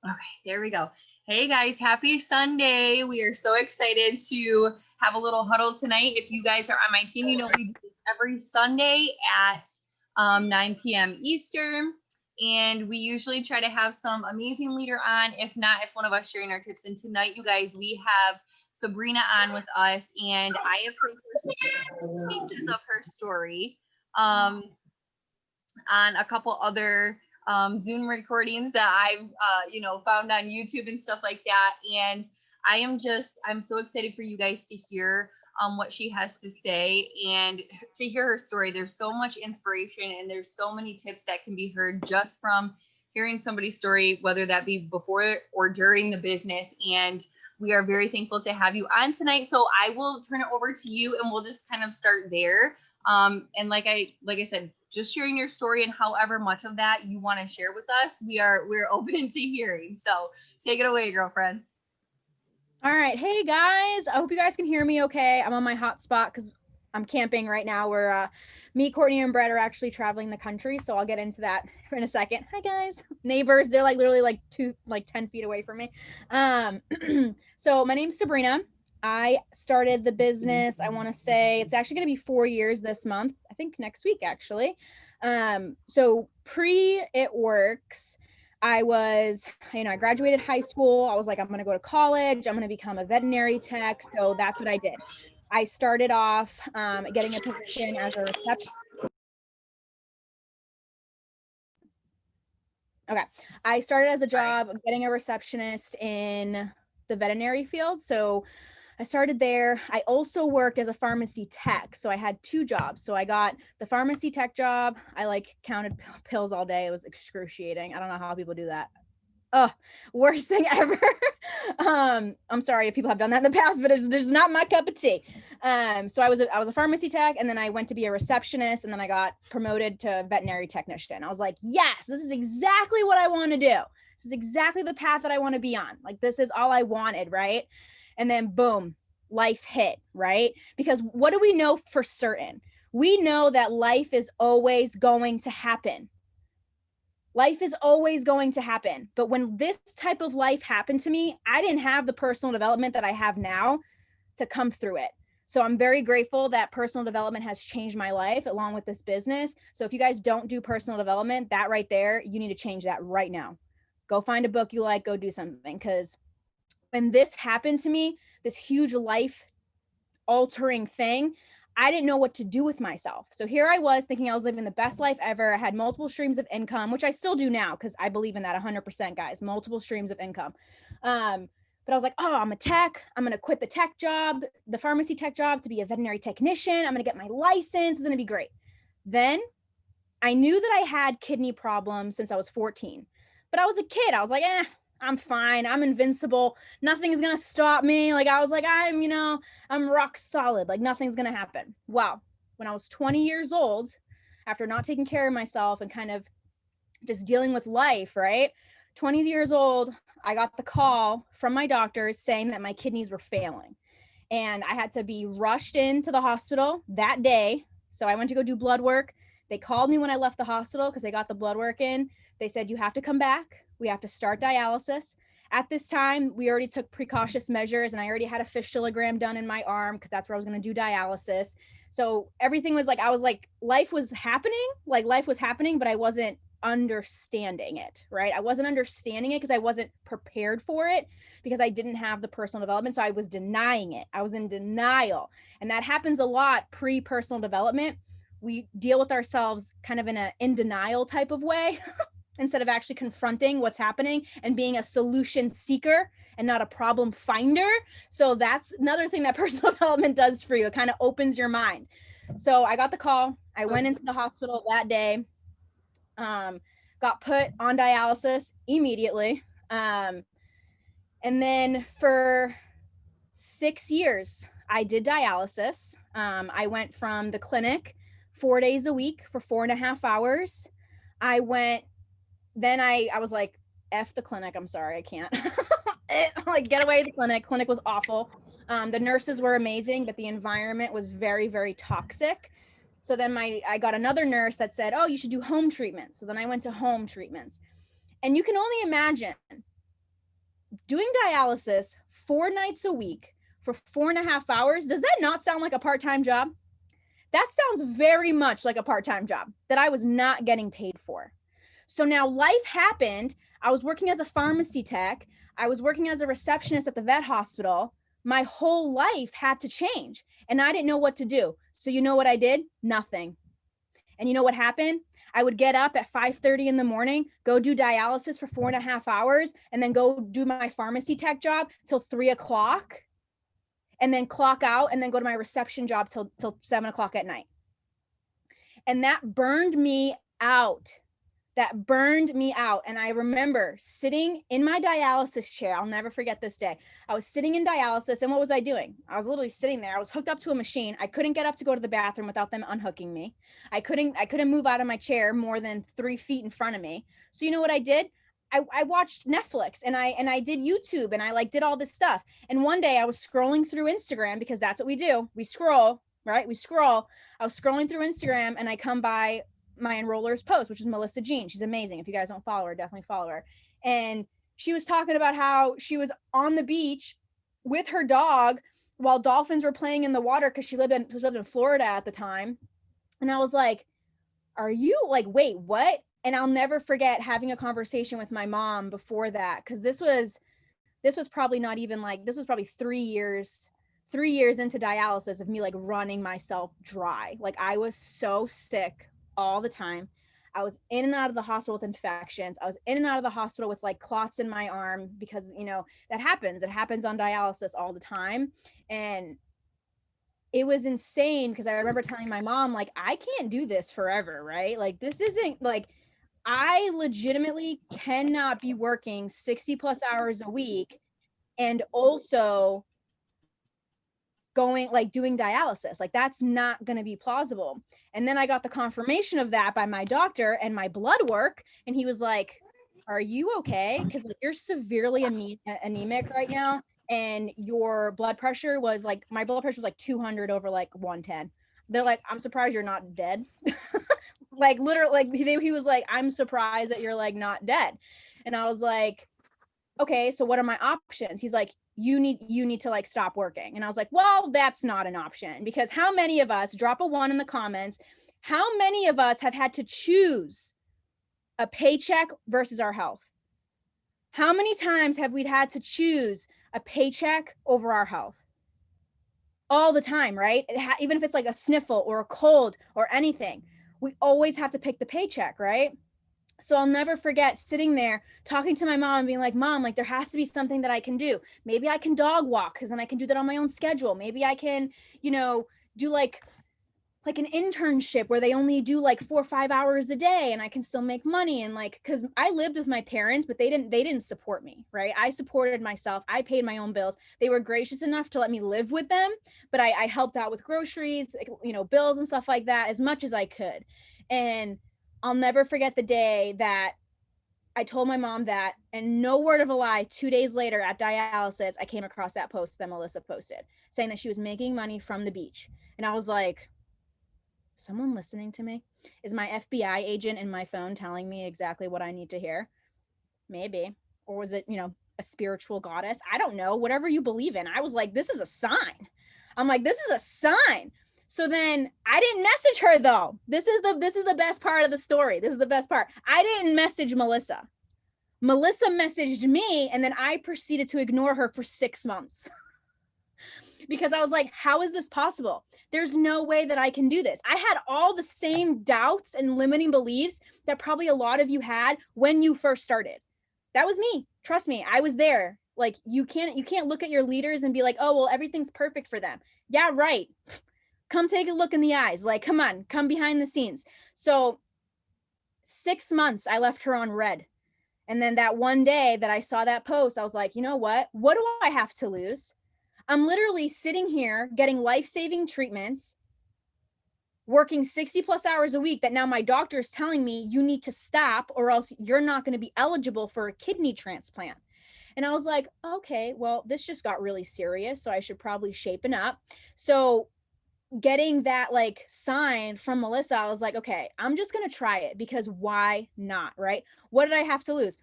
Okay, there we go. Hey guys, happy Sunday. We are so excited to have a little huddle tonight. If you guys are on my team, you know we do this every Sunday at 9 p.m. Eastern. And we usually try to have some amazing leader on. If not, it's one of us sharing our tips. And tonight, you guys, we have Sabrina on with us, and I have heard pieces of her story on a couple other Zoom recordings that I've, found on YouTube and stuff like that. And I'm so excited for you guys to hear what she has to say and to hear her story. There's so much inspiration and there's so many tips that can be heard just from hearing somebody's story, whether that be before or during the business. And we are very thankful to have you on tonight. So I will turn it over to you and we'll just kind of start there. And like I said, just sharing your story and however much of that you want to share with us, we're open to hearing. So take it away, girlfriend. All right. Hey guys, I hope you guys can hear me okay. I'm on my hotspot because I'm camping right now. Me, Courtney, and Brett are actually traveling the country. So I'll get into that in a second. Hi guys, neighbors. They're literally 10 feet away from me. So my name's Sabrina. I started the business. I want to say it's actually going to be 4 years this month. I think next week actually. So It Works. I graduated high school. I was like, I'm going to go to college. I'm going to become a veterinary tech. So that's what I did. I started off getting a position as a receptionist. Okay. I started as a job getting a receptionist in the veterinary field. So I started there. I also worked as a pharmacy tech. So I had 2 jobs. So I got the pharmacy tech job. I counted pills all day. It was excruciating. I don't know how people do that. Oh, worst thing ever. I'm sorry if people have done that in the past, but it's just not my cup of tea. So I was a pharmacy tech, and then I went to be a receptionist, and then I got promoted to veterinary technician. I was like, yes, this is exactly what I want to do. This is exactly the path that I want to be on. Like, this is all I wanted, right? And then boom, life hit, right? Because what do we know for certain? We know that life is always going to happen. Life is always going to happen. But when this type of life happened to me, I didn't have the personal development that I have now to come through it. So I'm very grateful that personal development has changed my life along with this business. So if you guys don't do personal development, that right there, you need to change that right now. Go find a book you like, go do something. Because when this happened to me, this huge life altering thing, I didn't know what to do with myself. So here I was thinking I was living the best life ever. I had multiple streams of income, which I still do now because I believe in that 100%, guys, multiple streams of income. But I was like, oh, I'm a tech. I'm going to quit the tech job, the pharmacy tech job, to be a veterinary technician. I'm going to get my license. It's going to be great. Then I knew that I had kidney problems since I was 14, but I was a kid. I was like, I'm fine. I'm invincible. Nothing's going to stop me. Like, I was like, I'm rock solid. Like, nothing's going to happen. Well, when I was 20 years old, after not taking care of myself and kind of just dealing with life, right? 20 years old, I got the call from my doctors saying that my kidneys were failing. And I had to be rushed into the hospital that day. So I went to go do blood work. They called me when I left the hospital because they got the blood work in. They said, you have to come back. We have to start dialysis. At this time, we already took precautious measures and I already had a fistulogram done in my arm because that's where I was going to do dialysis. So everything was like, I was like, life was happening, but I wasn't understanding it, right? I wasn't understanding it because I wasn't prepared for it because I didn't have the personal development. So I was denying it. I was in denial. And that happens a lot pre-personal development. We deal with ourselves kind of in denial type of way instead of actually confronting what's happening and being a solution seeker and not a problem finder. So that's another thing that personal development does for you. It kind of opens your mind. So I got the call. I went into the hospital that day, got put on dialysis immediately. And then for 6 years, I did dialysis. I went from the clinic 4 days a week for 4.5 hours. I was like, F the clinic. I'm sorry, I can't. Like, get away the clinic. Clinic was awful. The nurses were amazing, but the environment was very, very toxic. So then I got another nurse that said, oh, you should do home treatments. So then I went to home treatments. And you can only imagine doing dialysis 4 nights a week for 4.5 hours, does that not sound like a part-time job? That sounds very much like a part-time job that I was not getting paid for. So now life happened. I was working as a pharmacy tech. I was working as a receptionist at the vet hospital. My whole life had to change and I didn't know what to do. So you know what I did? Nothing. And you know what happened? I would get up at 5:30 in the morning, go do dialysis for 4.5 hours, and then go do my pharmacy tech job till 3 o'clock, and then clock out and then go to my reception job till 7 o'clock at night. And that burned me out. That burned me out. And I remember sitting in my dialysis chair. I'll never forget this day. I was sitting in dialysis, and what was I doing? I was literally sitting there. I was hooked up to a machine. I couldn't get up to go to the bathroom without them unhooking me. I couldn't move out of my chair more than 3 feet in front of me. So you know what I did? I watched Netflix and I did YouTube and I like did all this stuff. And one day I was scrolling through Instagram, because that's what we do. We scroll, right? We scroll. I was scrolling through Instagram and I come by my enroller's post, which is Melissa Jean. She's amazing. If you guys don't follow her, definitely follow her. And she was talking about how she was on the beach with her dog while dolphins were playing in the water, because she lived in Florida at the time. And I was like, are you like, wait, what? And I'll never forget having a conversation with my mom before that, because this was probably not even like, this was probably 3 years into dialysis of me like running myself dry. Like I was so sick all the time. I was in and out of the hospital with infections. I was in and out of the hospital with like clots in my arm, because you know that happens. It happens on dialysis all the time. And it was insane, because I remember telling my mom, like, I can't do this forever, right? Like this isn't like, I legitimately cannot be working 60 plus hours a week and also going like doing dialysis. Like that's not going to be plausible. And then I got the confirmation of that by my doctor and my blood work, and he was like, are you okay? Because like you're severely anemic right now, and your blood pressure was like, my blood pressure was like 200 over like 110. They're like, I'm surprised you're not dead. Like literally, like he was like, I'm surprised that you're like not dead. And I was like, okay, so what are my options? He's like, you need to like stop working. And I was like, well, that's not an option, because how many of us, drop a 1 in the comments, how many of us have had to choose a paycheck versus our health? How many times have we had to choose a paycheck over our health? All the time, right? Even if it's like a sniffle or a cold or anything, we always have to pick the paycheck, right? So I'll never forget sitting there talking to my mom and being like, Mom, like there has to be something that I can do. Maybe I can dog walk, because then I can do that on my own schedule. Maybe I can, you know, do like an internship where they only do like 4 or 5 hours a day and I can still make money. And like, because I lived with my parents, but they didn't support me, right? I supported myself. I paid my own bills. They were gracious enough to let me live with them, but I helped out with groceries, you know, bills and stuff like that as much as I could. And I'll never forget the day that I told my mom that, and no word of a lie, 2 days later at dialysis, I came across that post that Melissa posted saying that she was making money from the beach. And I was like, someone listening to me? Is my FBI agent in my phone telling me exactly what I need to hear? Maybe. Or was it, you know, a spiritual goddess? I don't know. Whatever you believe in. I was like, this is a sign. I'm like, this is a sign. So then I didn't message her though. This is the best part of the story. This is the best part. I didn't message Melissa. Melissa messaged me, and then I proceeded to ignore her for 6 months. Because I was like, how is this possible? There's no way that I can do this. I had all the same doubts and limiting beliefs that probably a lot of you had when you first started. That was me. Trust me, I was there. Like you can't look at your leaders and be like, oh, well, everything's perfect for them. Yeah, right. Come take a look in the eyes. Like, come on, come behind the scenes. So 6 months I left her on red. And then that one day that I saw that post, I was like, you know what? What do I have to lose? I'm literally sitting here getting life-saving treatments, working 60 plus hours a week that now my doctor is telling me you need to stop or else you're not going to be eligible for a kidney transplant. And I was like, okay, well, this just got really serious, so I should probably shapen up. So getting that like sign from Melissa, I was like, okay, I'm just going to try it, because why not, right? What did I have to lose?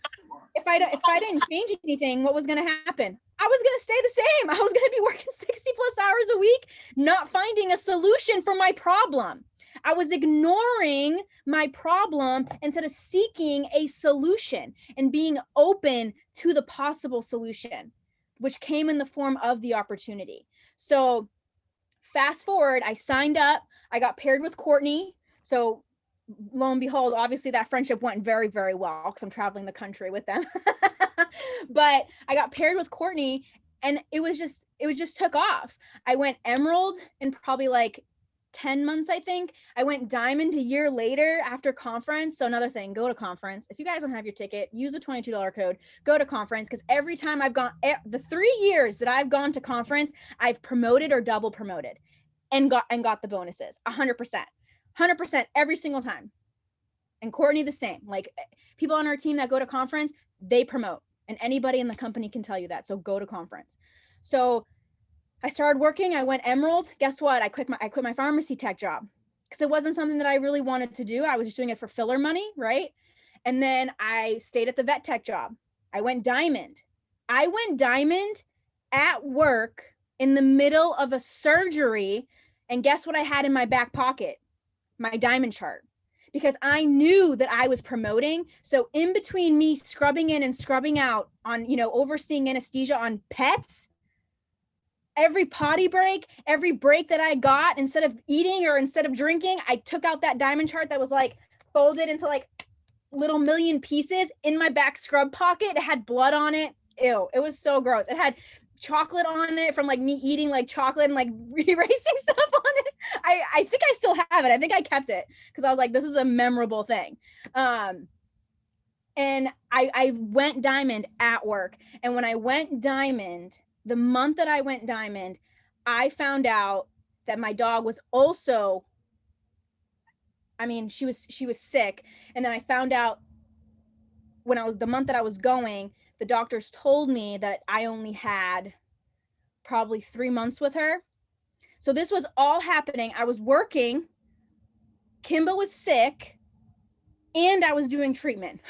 if I didn't change anything, what was going to happen? I was going to stay the same. I was going to be working 60 plus hours a week, not finding a solution for my problem. I was ignoring my problem instead of seeking a solution and being open to the possible solution, which came in the form of the opportunity. So fast forward, I signed up, I got paired with Courtney. So lo and behold, obviously that friendship went very, very well because I'm traveling the country with them. But I got paired with Courtney and it was just took off. I went emerald in probably like 10 months, I think. I went diamond a year later after conference. So another thing, go to conference. If you guys don't have your ticket, use the $22 code, go to conference. Because every time I've gone, the 3 years that I've gone to conference, I've promoted or double promoted and got the bonuses 100% every single time. And Courtney the same. Like people on our team that go to conference, they promote, and anybody in the company can tell you that. So go to conference. So I started working, I went emerald. Guess what? I quit my pharmacy tech job because it wasn't something that I really wanted to do. I was just doing it for filler money, right? And then I stayed at the vet tech job. I went diamond. I went diamond at work in the middle of a surgery. And guess what I had in my back pocket? My diamond chart. Because I knew that I was promoting. So in between me scrubbing in and scrubbing out on, overseeing anesthesia on pets, every potty break, every break that I got, instead of eating or instead of drinking, I took out that diamond chart that was like folded into like little million pieces in my back scrub pocket. It had blood on it. Ew, it was so gross. It had chocolate on it from like me eating like chocolate and like erasing stuff on it. I think I still have it. I think I kept it because I was like, this is a memorable thing. And I went diamond at work. And when I went diamond, the month that I went diamond, I found out that my dog was also, she was sick. And then I found out the month that I was going, the doctors told me that I only had probably 3 months with her. So this was all happening. I was working, Kimba was sick, and I was doing treatment.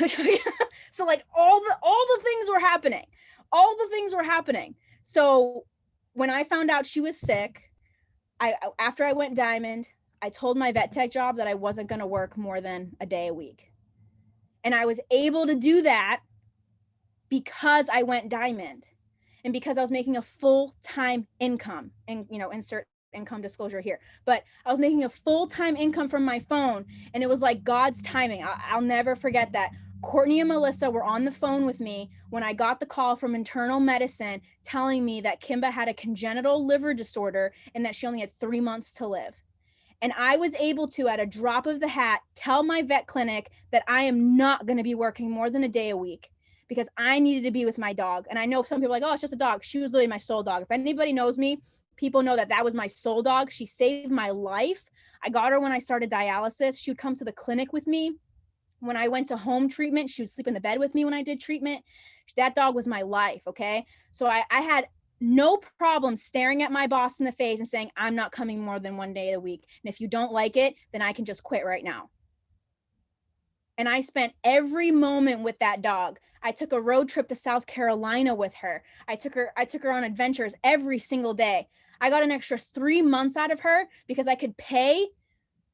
So like all the things were happening. All the things were happening. So when I found out she was sick, after I went diamond, I told my vet tech job that I wasn't going to work more than a day a week. And I was able to do that because I went diamond and because I was making a full-time income, and insert income disclosure here, but I was making a full-time income from my phone, and it was like God's timing. I'll never forget that. Courtney and Melissa were on the phone with me when I got the call from internal medicine telling me that Kimba had a congenital liver disorder and that she only had 3 months to live. And I was able to, at a drop of the hat, tell my vet clinic that I am not going to be working more than a day a week because I needed to be with my dog. And I know some people are like, oh, it's just a dog. She was literally my soul dog. If anybody knows me, people know that was my soul dog. She saved my life. I got her when I started dialysis. She would come to the clinic with me. When I went to home treatment, she would sleep in the bed with me when I did treatment. That dog was my life, okay? So I had no problem staring at my boss in the face and saying, I'm not coming more than 1 day a week. And if you don't like it, then I can just quit right now. And I spent every moment with that dog. I took a road trip to South Carolina with her. I took her on adventures every single day. I got an extra 3 months out of her because I could pay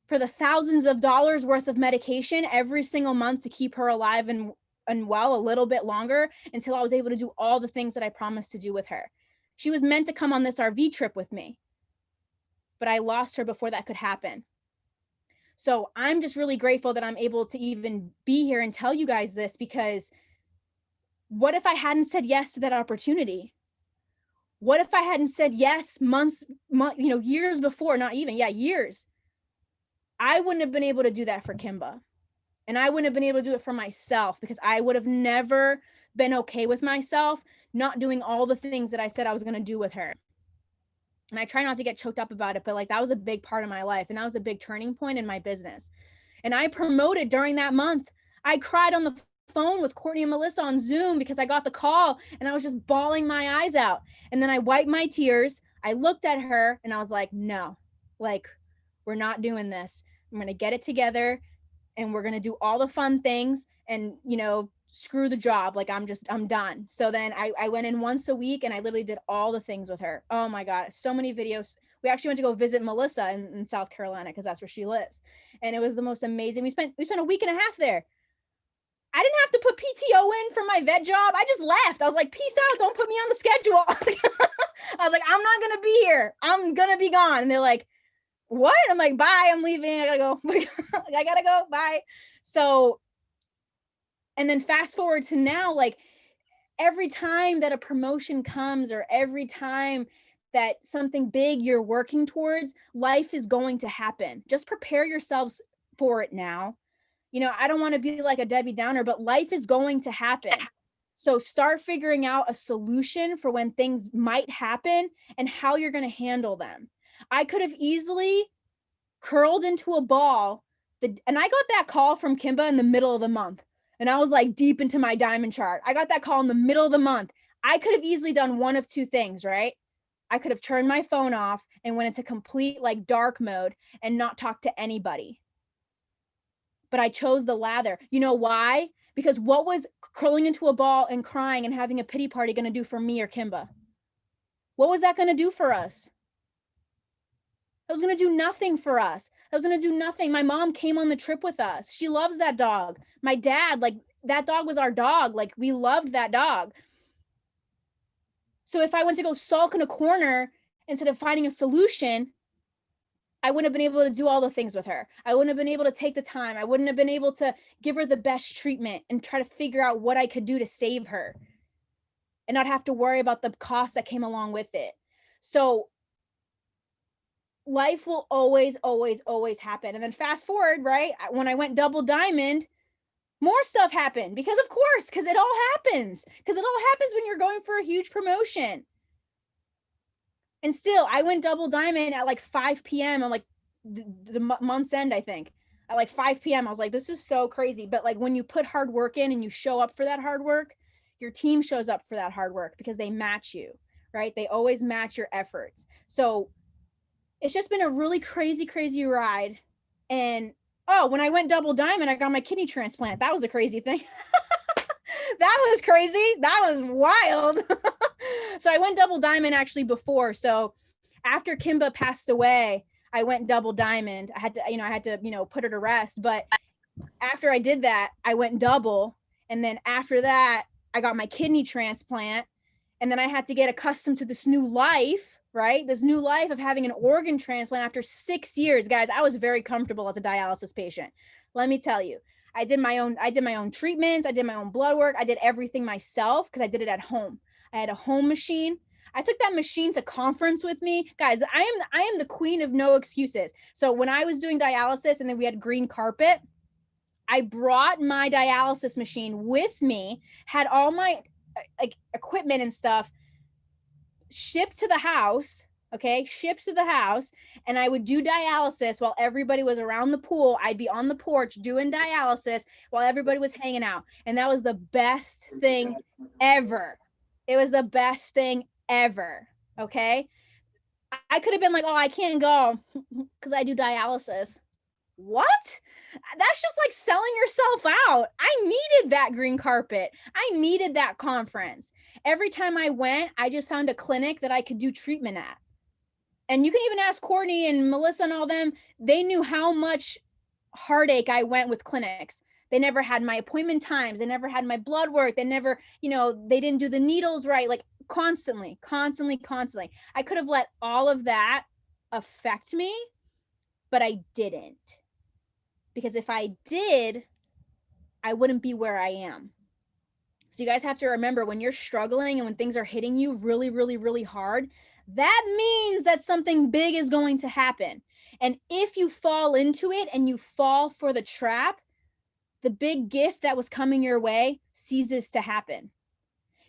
for the thousands of dollars worth of medication every single month to keep her alive and well a little bit longer until I was able to do all the things that I promised to do with her. She was meant to come on this RV trip with me, but I lost her before that could happen. So I'm just really grateful that I'm able to even be here and tell you guys this, because what if I hadn't said yes to that opportunity? What if I hadn't said yes years before, not even, years? I wouldn't have been able to do that for Kimba. And I wouldn't have been able to do it for myself because I would have never been okay with myself not doing all the things that I said I was going to do with her. And I try not to get choked up about it, but like that was a big part of my life. And that was a big turning point in my business. And I promoted during that month. I cried on the phone with Courtney and Melissa on Zoom because I got the call and I was just bawling my eyes out. And then I wiped my tears. I looked at her and I was like, no, like, we're not doing this. I'm going to get it together and we're going to do all the fun things. And, screw the job. Like I'm done. So then I went in once a week and I literally did all the things with her. Oh my God. So many videos. We actually went to go visit Melissa in South Carolina because that's where she lives. And it was the most amazing. We spent a week and a half there. I didn't have to put PTO in for my vet job. I just left. I was like, peace out. Don't put me on the schedule. I was like, I'm not going to be here. I'm going to be gone. And they're like, what? I'm like, bye. I'm leaving. I got to go. I got to go. Bye. So, and then fast forward to now, like every time that a promotion comes or every time that something big you're working towards, life is going to happen. Just prepare yourselves for it now. You know, I don't want to be like a Debbie Downer, but life is going to happen. So start figuring out a solution for when things might happen and how you're going to handle them. I could have easily curled into a ball, and I got that call from Kimba in the middle of the month. And I was like deep into my diamond chart. I got that call in the middle of the month. I could have easily done one of two things, right? I could have turned my phone off and went into complete like dark mode and not talk to anybody. But I chose the latter. You know why? Because what was curling into a ball and crying and having a pity party going to do for me or Kimba? What was that going to do for us? That was going to do nothing for us. That was going to do nothing. My mom came on the trip with us. She loves that dog. My dad, like that dog was our dog. Like we loved that dog. So if I went to go sulk in a corner instead of finding a solution, I wouldn't have been able to do all the things with her. I wouldn't have been able to take the time. I wouldn't have been able to give her the best treatment and try to figure out what I could do to save her and not have to worry about the cost that came along with it. So life will always, always, always happen. And then fast forward, right? When I went double diamond, more stuff happened because of course, because it all happens. Because it all happens when you're going for a huge promotion. And still, I went double diamond at like 5 p.m. on like the month's end, I think. At like 5 p.m., I was like, this is so crazy. But like when you put hard work in and you show up for that hard work, your team shows up for that hard work because they match you, right? They always match your efforts. So it's just been a really crazy, crazy ride. And oh, when I went double diamond, I got my kidney transplant. That was a crazy thing. That was crazy. That was wild. So I went double diamond actually before. So after Kimba passed away, I went double diamond. I had to, put her to rest. But after I did that, I went double. And then after that, I got my kidney transplant. And then I had to get accustomed to this new life, right? This new life of having an organ transplant after 6 years. Guys, I was very comfortable as a dialysis patient. Let me tell you. I did my own treatments. I did my own blood work. I did everything myself because I did it at home. I had a home machine. I took that machine to conference with me. Guys, I am the queen of no excuses. So when I was doing dialysis and then we had green carpet, I brought my dialysis machine with me, had all my like equipment and stuff shipped to the house. Okay, shipped to the house, and I would do dialysis while everybody was around the pool. I'd be on the porch doing dialysis while everybody was hanging out, and that was the best thing ever. It was the best thing ever. Okay, I could have been like, oh, I can't go because I do dialysis. What? That's just like selling yourself out. I needed that green carpet. I needed that conference. Every time I went, I just found a clinic that I could do treatment at. And you can even ask Courtney and Melissa and all them. They knew how much heartache I went with clinics. They never had my appointment times. They never had my blood work. They never, they didn't do the needles right. Like constantly. I could have let all of that affect me, but I didn't. Because if I did, I wouldn't be where I am. So you guys have to remember when you're struggling and when things are hitting you really, really, really hard, that means that something big is going to happen. And if you fall into it and you fall for the trap, the big gift that was coming your way ceases to happen.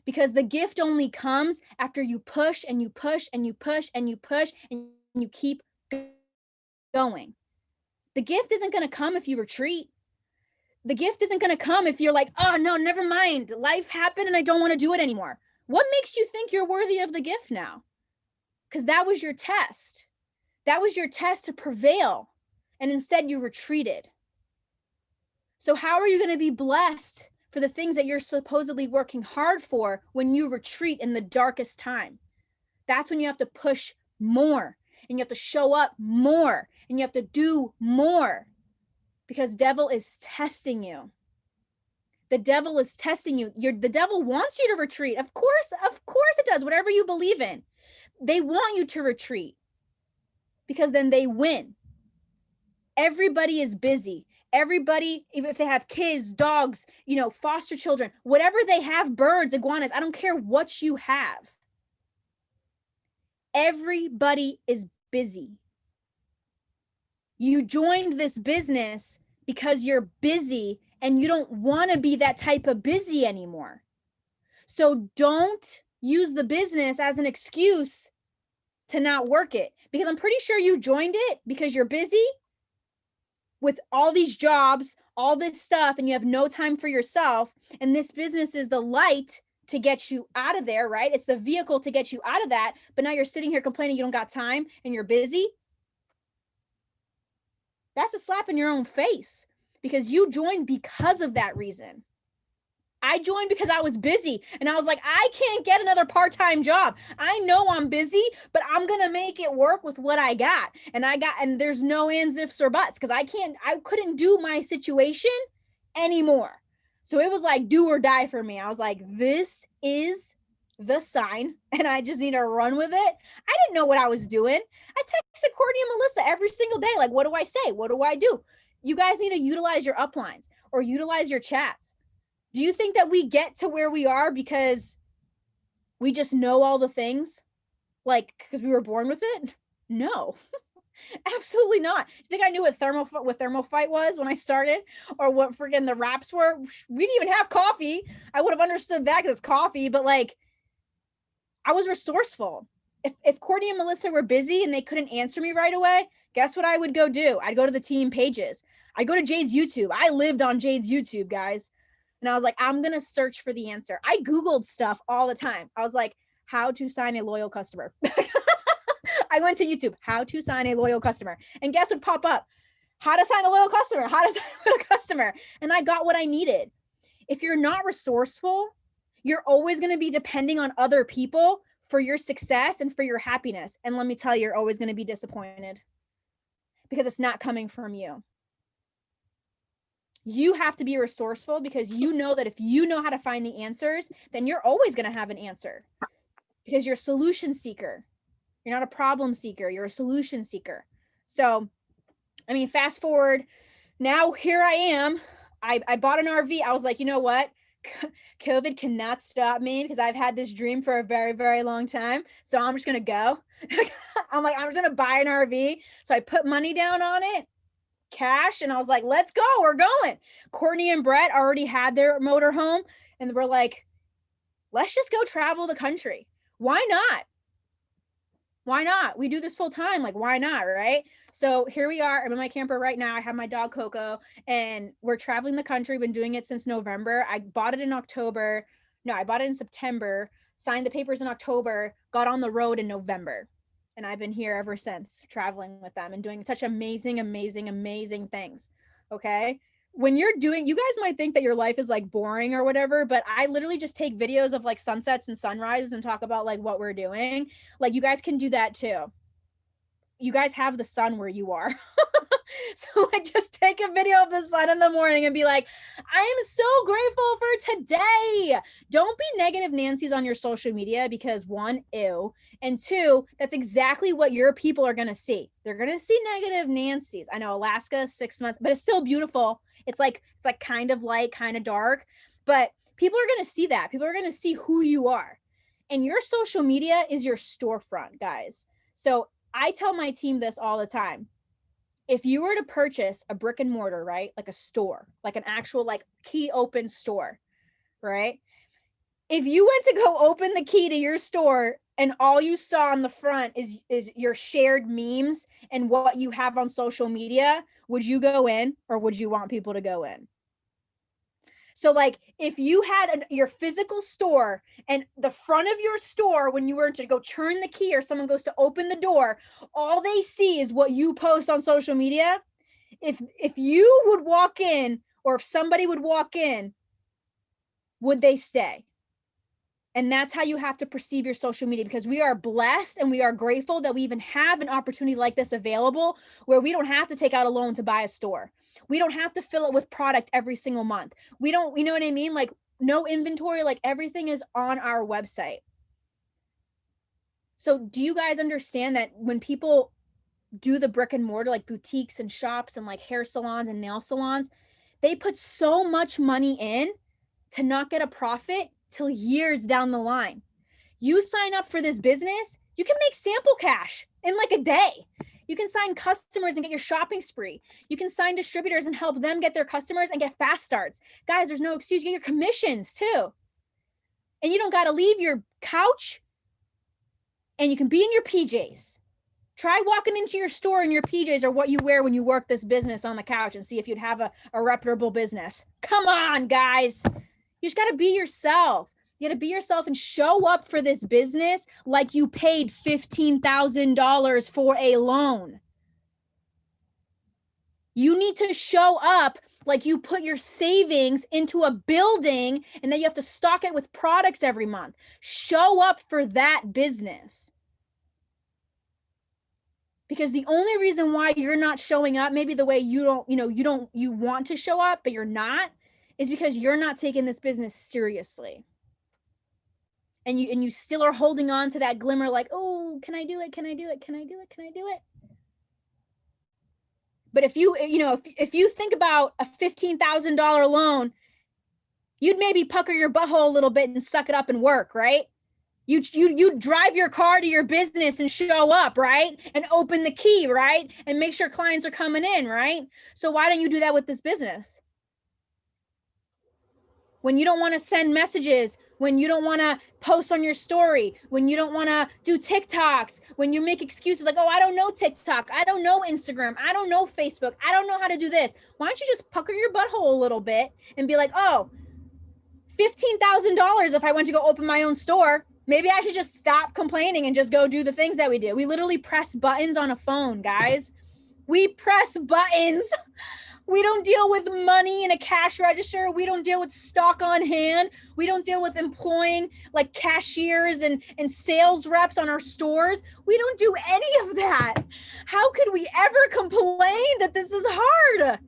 Because the gift only comes after you push and you push and you push and you push and you keep going. The gift isn't going to come if you retreat. The gift isn't going to come if you're like, oh, no, never mind. Life happened and I don't want to do it anymore. What makes you think you're worthy of the gift now? Because that was your test. That was your test to prevail. And instead you retreated. So how are you going to be blessed for for the things that you're supposedly working hard for when you retreat in the darkest time. That's when you have to push more and you have to show up more and you have to do more because devil is testing you. The devil is testing you. The devil wants you to retreat. Of course it does. Whatever you believe in, they want you to retreat because then they win. Everybody is busy. Everybody, even if they have kids, dogs, foster children, whatever they have, birds, iguanas, I don't care what you have. Everybody is busy. You joined this business because you're busy and you don't want to be that type of busy anymore. So don't use the business as an excuse to not work it, because I'm pretty sure you joined it because you're busy with all these jobs, all this stuff, and you have no time for yourself. And this business is the light to get you out of there, right? It's the vehicle to get you out of that. But now you're sitting here complaining you don't got time and you're busy. That's a slap in your own face because you joined because of that reason. I joined because I was busy and I was like, I can't get another part-time job. I know I'm busy, but I'm going to make it work with what I got. And there's no ands, ifs, or buts because I couldn't do my situation anymore. So it was like do or die for me. I was like, this is the sign and I just need to run with it. I didn't know what I was doing. I texted Courtney and Melissa every single day. Like, what do I say? What do I do? You guys need to utilize your uplines or utilize your chats. Do you think that we get to where we are because we just know all the things? Like, because we were born with it? No, absolutely not. You think I knew what thermophyte was when I started or what freaking the wraps were? We didn't even have coffee. I would have understood that because it's coffee, but like, I was resourceful. If Courtney and Melissa were busy and they couldn't answer me right away, guess what I would go do? I'd go to the team pages. I'd go to Jade's YouTube. I lived on Jade's YouTube, guys. And I was like, I'm going to search for the answer. I Googled stuff all the time. I was like, how to sign a loyal customer. I went to YouTube, how to sign a loyal customer. And guess what popped up? How to sign a loyal customer, how to sign a loyal customer. And I got what I needed. If you're not resourceful, you're always going to be depending on other people for your success and for your happiness. And let me tell you, you're always going to be disappointed because it's not coming from you. You have to be resourceful because you know that if you know how to find the answers, then you're always going to have an answer because you're a solution seeker. You're not a problem seeker. You're a solution seeker. So, I mean, fast forward. Now here I am. I bought an RV. I was like, you know what? COVID cannot stop me because I've had this dream for a very, very long time. So I'm just going to go. I'm just going to buy an RV. So I put money down on it. Cash, and I was like, let's go, we're going. Courtney and Brett already had their motorhome and we're like, let's just go travel the country. Why not? We do this full time, like why not, right? So here we are. I'm in my camper right now. I have my dog Coco and we're traveling the country. Been doing it since November. I bought it in September, signed the papers in October, got on the road in November. And I've been here ever since, traveling with them and doing such amazing, amazing, amazing things. Okay. When you guys might think that your life is like boring or whatever, but I literally just take videos of like sunsets and sunrises and talk about like what we're doing. Like you guys can do that too. You guys have the sun where you are. So I just take a video of the sun in the morning and be like, I am so grateful for today. Don't be negative Nancy's on your social media because one, ew. And two, that's exactly what your people are going to see. They're going to see negative Nancy's. I know Alaska, 6 months, but it's still beautiful. It's like kind of light, kind of dark, but people are going to see that. People are going to see who you are. And your social media is your storefront, guys. So I tell my team this all the time. If you were to purchase a brick and mortar, right? Like a store, like an actual like key open store, right? If you went to go open the key to your store and all you saw on the front is your shared memes and what you have on social media, would you go in or would you want people to go in? So like if you had your physical store and the front of your store, when you were to go turn the key or someone goes to open the door, all they see is what you post on social media. If you would walk in or if somebody would walk in would they stay? And that's how you have to perceive your social media, because we are blessed and we are grateful that we even have an opportunity like this available, where we don't have to take out a loan to buy a store. We don't have to fill it with product every single month. We don't, you know what I mean? Like no inventory, like everything is on our website. So do you guys understand that when people do the brick and mortar, like boutiques and shops and like hair salons and nail salons, they put so much money in to not get a profit till years down the line. You sign up for this business, you can make sample cash in like a day. You can sign customers and get your shopping spree. You can sign distributors and help them get their customers and get fast starts. Guys, there's no excuse. You get your commissions too. And you don't got to leave your couch, and you can be in your PJs. Try walking into your store in your PJs or what you wear when you work this business on the couch and see if you'd have a reputable business. Come on, guys. You just got to be yourself. You got to be yourself and show up for this business like you paid $15,000 for a loan. You need to show up like you put your savings into a building and then you have to stock it with products every month. Show up for that business. Because the only reason why you're not showing up, maybe the way you want to show up, but you're not, is because you're not taking this business seriously. And you still are holding on to that glimmer like, oh, can I do it? Can I do it? Can I do it? Can I do it? But if you think about a $15,000 loan, you'd maybe pucker your butthole a little bit and suck it up and work, right? You drive your car to your business and show up, right? And open the key, right? And make sure clients are coming in, right? So why don't you do that with this business? When you don't want to send messages, when you don't want to post on your story, when you don't want to do TikToks, when you make excuses like, oh, I don't know TikTok, I don't know Instagram, I don't know Facebook, I don't know how to do this. Why don't you just pucker your butthole a little bit and be like, oh, $15,000 if I went to go open my own store. Maybe I should just stop complaining and just go do the things that we do. We literally press buttons on a phone, guys. We press buttons. We don't deal with money in a cash register. We don't deal with stock on hand. We don't deal with employing like cashiers and sales reps on our stores. We don't do any of that. How could we ever complain that this is hard?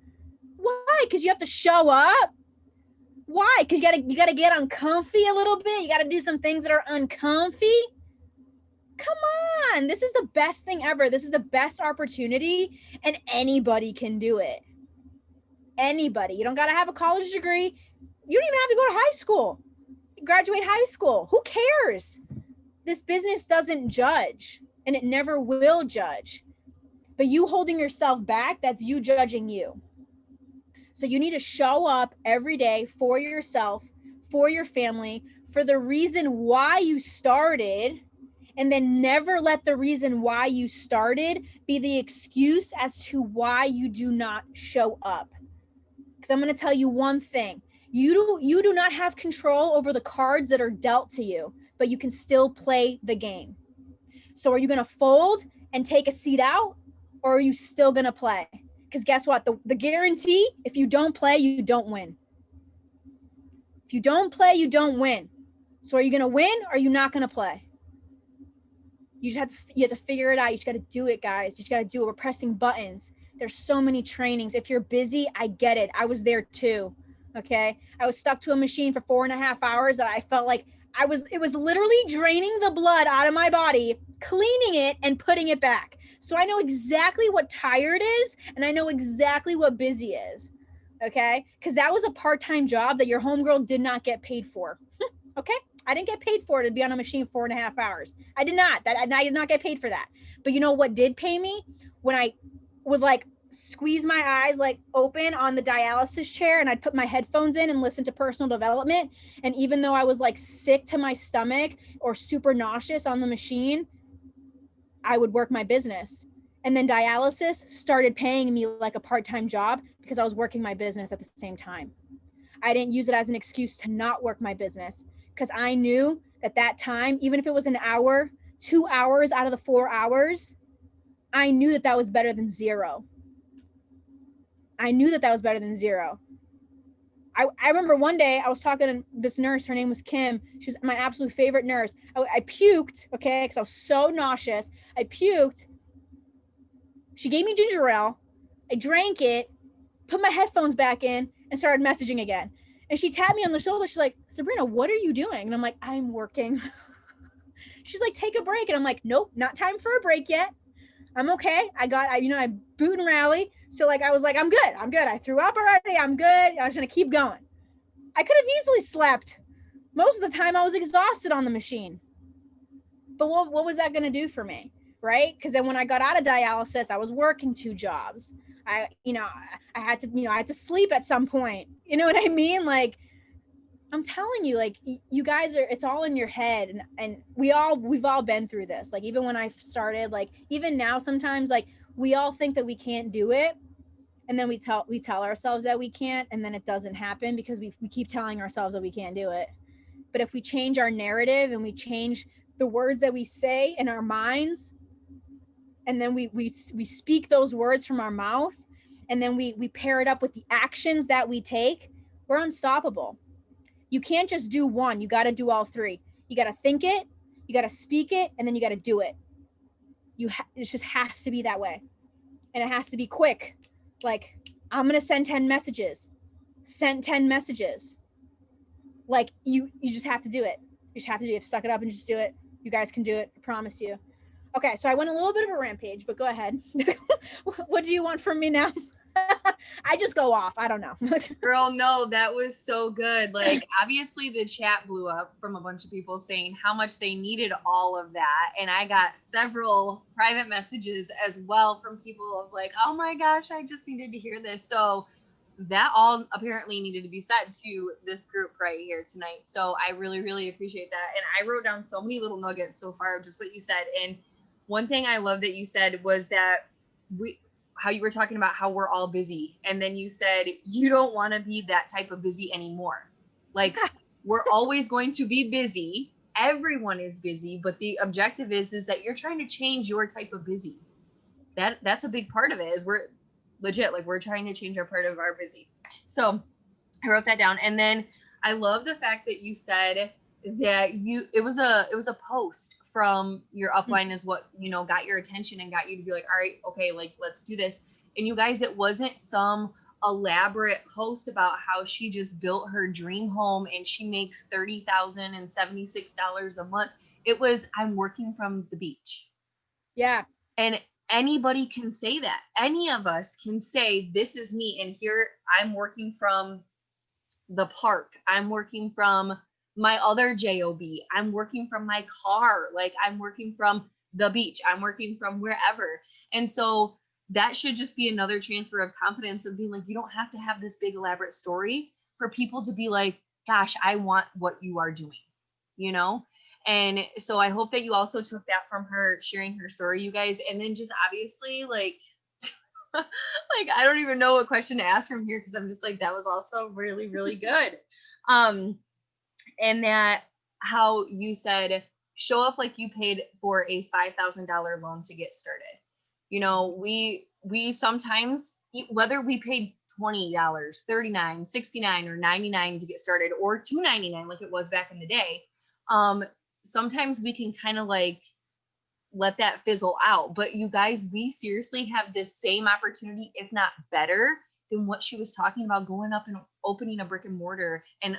Why? Because you have to show up. Why? Because you gotta get uncomfy a little bit. You gotta do some things that are uncomfy. Come on. This is the best thing ever. This is the best opportunity, and anybody can do it. Anybody. You don't gotta have a college degree. You don't even have to go to high school. You graduate high school. Who cares? This business doesn't judge, and it never will judge. But you holding yourself back, that's you judging you. So you need to show up every day for yourself, for your family, for the reason why you started, and then never let the reason why you started be the excuse as to why you do not show up. Because I'm going to tell you one thing. You do not have control over the cards that are dealt to you, but you can still play the game. So are you going to fold and take a seat out, or are you still going to play? Because guess what? The guarantee, if you don't play, you don't win. If you don't play, you don't win. So are you going to win, or are you not going to play? You have to figure it out. You just got to do it, guys. You just got to do it. We're pressing buttons. There's so many trainings. If you're busy, I get it. I was there too. Okay. I was stuck to a machine for 4.5 hours that I felt like it was literally draining the blood out of my body, cleaning it and putting it back. So I know exactly what tired is, and I know exactly what busy is. Okay. Because that was a part-time job that your homegirl did not get paid for. Okay. I didn't get paid for it to be on a machine 4.5 hours. I did not. I did not get paid for that. But you know what did pay me? When I would like squeeze my eyes like open on the dialysis chair, and I'd put my headphones in and listen to personal development. And even though I was like sick to my stomach or super nauseous on the machine, I would work my business. And then dialysis started paying me like a part-time job because I was working my business at the same time. I didn't use it as an excuse to not work my business, because I knew that time, even if it was an hour, 2 hours out of the 4 hours, I knew that was better than zero. I knew that was better than zero. I remember one day I was talking to this nurse. Her name was Kim. She was my absolute favorite nurse. I puked, okay, because I was so nauseous. I puked. She gave me ginger ale. I drank it, put my headphones back in, and started messaging again. And she tapped me on the shoulder. She's like, Sabrina, what are you doing? And I'm like, I'm working. She's like, take a break. And I'm like, nope, not time for a break yet. I'm okay. I boot and rally. So like, I was like, I'm good. I threw up already. I'm good. I was going to keep going. I could have easily slept. Most of the time I was exhausted on the machine. But what was that going to do for me? Right? Because then when I got out of dialysis, I was working 2 jobs. I had to sleep at some point. You know what I mean? Like, I'm telling you, like, you guys it's all in your head. And we've all been through this. Like, even when I started, like, even now, sometimes, like, we all think that we can't do it. And then we tell ourselves that we can't, and then it doesn't happen because we keep telling ourselves that we can't do it. But if we change our narrative and we change the words that we say in our minds, and then we speak those words from our mouth, and then we pair it up with the actions that we take, we're unstoppable. You can't just do one. You got to do all 3. You got to think it, you got to speak it, and then you got to do it. It just has to be that way. And it has to be quick. Like, I'm going to send 10 messages. Send 10 messages. Like, you just have to do it. You just have to do it. Suck it up and just do it. You guys can do it. I promise you. Okay, so I went a little bit of a rampage, but go ahead. What do you want from me now? I just go off. I don't know. Girl, no, that was so good. Like, obviously the chat blew up from a bunch of people saying how much they needed all of that. And I got several private messages as well from people of like, oh my gosh, I just needed to hear this. So that all apparently needed to be said to this group right here tonight. So I really, really appreciate that. And I wrote down so many little nuggets so far of just what you said. And one thing I love that you said was that how you were talking about how we're all busy. And then you said, you don't want to be that type of busy anymore. Like, we're always going to be busy. Everyone is busy, but the objective is that you're trying to change your type of busy. That's a big part of it, is we're legit, like, we're trying to change our part of our busy. So I wrote that down. And then I love the fact that you said that it was a post from your upline is what, got your attention and got you to be like, all right, okay, like, let's do this. And you guys, it wasn't some elaborate post about how she just built her dream home and she makes $30,076 a month. It was, I'm working from the beach. Yeah. And anybody can say that. Any of us can say, this is me. And here I'm working from the park. I'm working from my other job. I'm working from my car. Like, I'm working from the beach. I'm working from wherever. And so that should just be another transfer of confidence of being like, you don't have to have this big elaborate story for people to be like, gosh, I want what you are doing, And so I hope that you also took that from her sharing her story, you guys. And then just obviously, like, like, I don't even know what question to ask from here, because I'm just like, that was also really, really good. And that how you said, show up like you paid for a $5,000 loan to get started. We sometimes, whether we paid $20, $39, $69, or $99 to get started, or $2.99 like it was back in the day, sometimes we can kind of like let that fizzle out. But you guys, we seriously have this same opportunity, if not better, than what she was talking about, going up and opening a brick and mortar and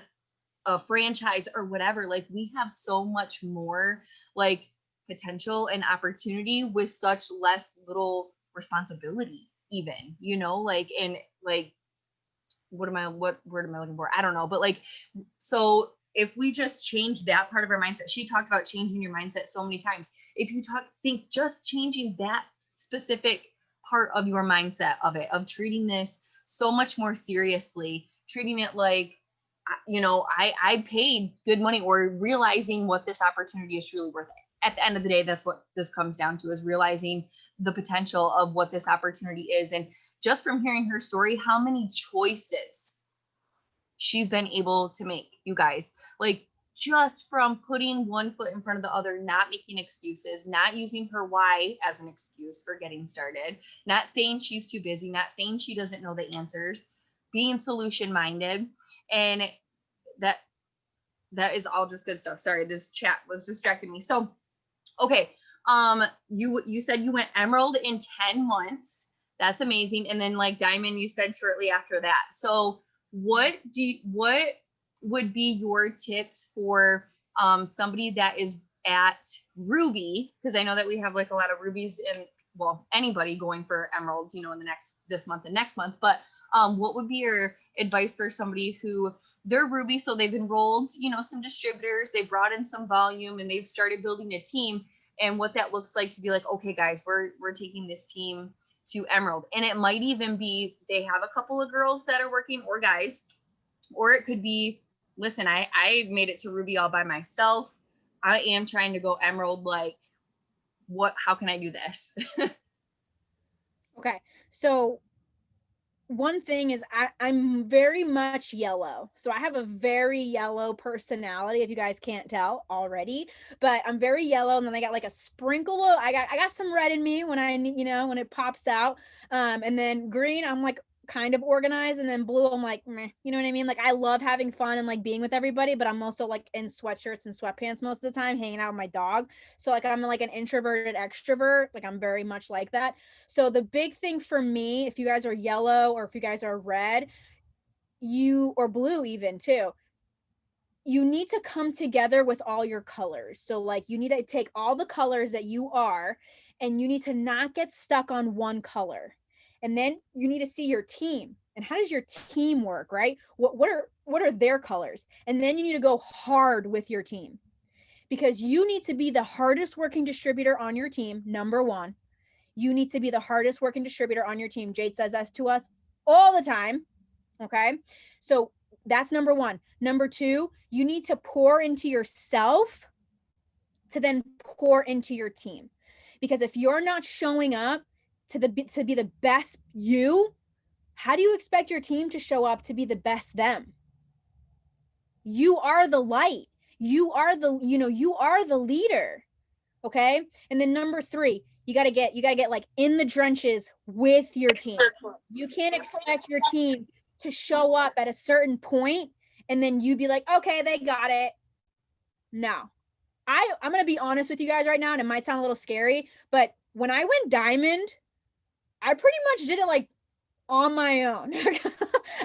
a franchise or whatever. Like, we have so much more like potential and opportunity with such less little responsibility, even, like, and like, what word am I looking for? I don't know. But like, so if we just change that part of our mindset, she talked about changing your mindset so many times. If you think just changing that specific part of your mindset of treating this so much more seriously, treating it like, I paid good money, or realizing what this opportunity is truly worth it. At the end of the day, that's what this comes down to, is realizing the potential of what this opportunity is. And just from hearing her story, how many choices she's been able to make, you guys, like, just from putting one foot in front of the other, not making excuses, not using her why as an excuse for getting started, not saying she's too busy, not saying she doesn't know the answers, being solution minded, and that that is all just good stuff. Sorry, this chat was distracting me. So, okay, you said you went emerald in 10 months. That's amazing. And then like diamond, you said shortly after that. So, what would be your tips for somebody that is at ruby? Because I know that we have like a lot of rubies and, well, anybody going for emeralds, you know, in the this month and next month. But what would be your advice for somebody who they're ruby, so they've enrolled, you know, some distributors, they brought in some volume, and they've started building a team, and what that looks like to be like, okay, guys, we're taking this team to emerald. And it might even be they have a couple of girls that are working, or guys, or it could be, listen, I made it to ruby all by myself. I am trying to go emerald. Like, how can I do this? Okay, so one thing is I'm very much yellow. So I have a very yellow personality, if you guys can't tell already, but I'm very yellow. And then I got like a sprinkle of, I got some red in me when when it pops out. And then green, I'm like kind of organized, and then blue, I'm like, meh, you know what I mean? Like, I love having fun and like being with everybody, but I'm also like in sweatshirts and sweatpants most of the time, hanging out with my dog. So like, I'm like an introverted extrovert. Like, I'm very much like that. So the big thing for me, if you guys are yellow or if you guys are red, or blue even too, you need to come together with all your colors. So like, you need to take all the colors that you are, and you need to not get stuck on one color. And then you need to see your team, and how does your team work, right? What are their colors? And then you need to go hard with your team, because you need to be the hardest working distributor on your team. Number one, you need to be the hardest working distributor on your team. Jade says that to us all the time. Okay. So that's number one. Number two, you need to pour into yourself to then pour into your team. Because if you're not showing up to be the best you, how do you expect your team to show up to be the best them? You are the light. You are the leader. Okay. And then number three, you got to get like in the trenches with your team. You can't expect your team to show up at a certain point and then you be like, okay, they got it. No. I'm going to be honest with you guys right now, and it might sound a little scary, but when I went diamond, I pretty much did it like on my own.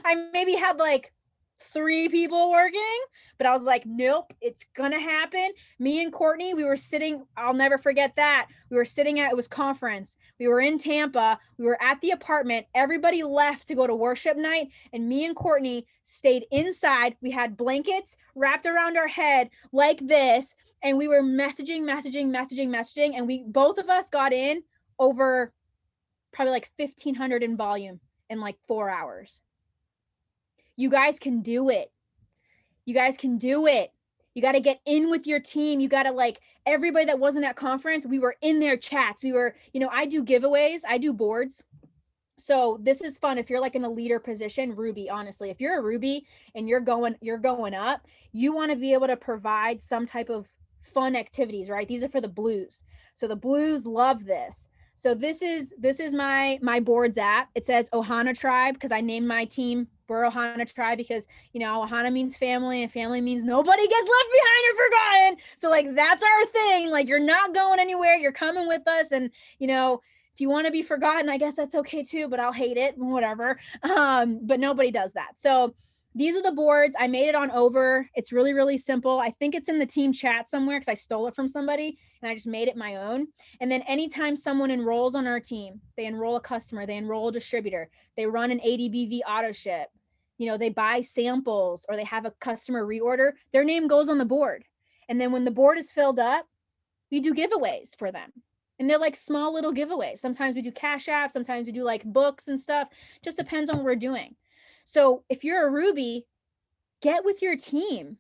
I maybe had like 3 people working, but I was like, nope, it's gonna happen. Me and Courtney, we were sitting, I'll never forget that. We were sitting it was conference. We were in Tampa. We were at the apartment. Everybody left to go to worship night, and me and Courtney stayed inside. We had blankets wrapped around our head like this, and we were messaging, and we both of us got in over probably like 1,500 in volume in like 4 hours. You guys can do it. You guys can do it. You got to get in with your team. You got to like everybody that wasn't at conference, we were in their chats. We were, I do giveaways, I do boards. So this is fun if you're like in a leader position, Ruby, honestly. If you're a Ruby and you're going up, you want to be able to provide some type of fun activities, right? These are for the blues. So the blues love this. So this is my boards app. It says Ohana Tribe because I named my team Burr Ohana Tribe because, Ohana means family and family means nobody gets left behind or forgotten. So like, that's our thing. Like, you're not going anywhere. You're coming with us. And, if you want to be forgotten, I guess that's okay too, but I'll hate it, whatever. But nobody does that. So these are the boards. I made it on Over. It's really, really simple. I think it's in the team chat somewhere because I stole it from somebody and I just made it my own. And then anytime someone enrolls on our team, they enroll a customer, they enroll a distributor, they run an ADBV auto ship, they buy samples or they have a customer reorder, their name goes on the board. And then when the board is filled up, we do giveaways for them. And they're like small little giveaways. Sometimes we do cash apps. Sometimes we do like books and stuff. Just depends on what we're doing. So if you're a Ruby, get with your team,